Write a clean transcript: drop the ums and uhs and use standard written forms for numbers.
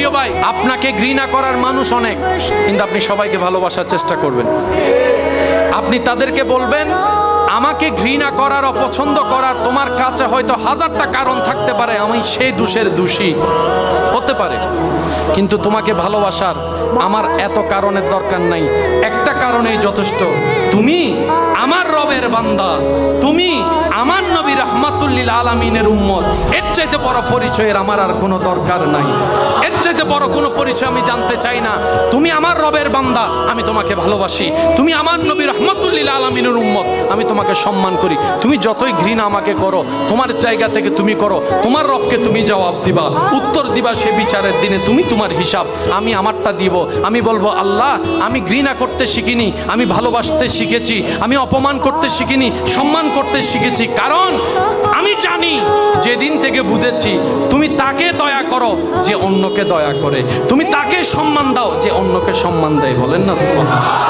প্রিয় ভাই, আপনাকে ঘৃণা করার মানুষ অনেক, কিন্তু আপনি সবাইকে ভালোবাসার চেষ্টা করবেন। আপনি তাদেরকে বলবেন, আমাকে ঘৃণা করার, অপছন্দ করার তোমার কাছে হয়তো হাজারটা কারণ থাকতে পারে, আমি সেই দোষের দোষী হতে পারে, কিন্তু তোমাকে ভালোবাসার আমার এত কারণের দরকার নাই, একটা কারণেই যথেষ্ট, তুমি আমার রবের বান্দা, তুমি আমার নবী রাহমাতুল লিল আলামিনের উম্মত। এর চাইতে বড় পরিচয়ের আমার আর কোনো দরকার নাই, এর চাইতে বড় কোনো পরিচয় আমি জানতে চাই না। তুমি আমার রবের বান্দা, আমি তোমাকে ভালোবাসি, তুমি আমার নবী রাহমাতুল লিল আলামিনের উম্মত, আমি তোমাকে সম্মান করি। তুমি যতই ঘৃণা আমাকে করো, তোমার জায়গা থেকে তুমি করো, তোমার রবকে তুমি জবাব দিবা, উত্তর দিবা সে বিচারের দিনে, তুমি তোমার হিসাব, আমি আমারটা দিব। আমি বলবো, আল্লাহ আমি ঘৃণা করতে শিখিনি, আমি ভালোবাসতে শিখেছি, আমি অপমান করতে শিখিনি, সম্মান করতে শিখেছি, কারণ আমি জানি যেদিন থেকে বুঝেছি তুমি তাকে দয়া করো যে অন্যকে দয়া করে, তুমি তাকে সম্মান দাও যে অন্যকে সম্মান দেয়। বলেন না সুবহানাল্লাহ।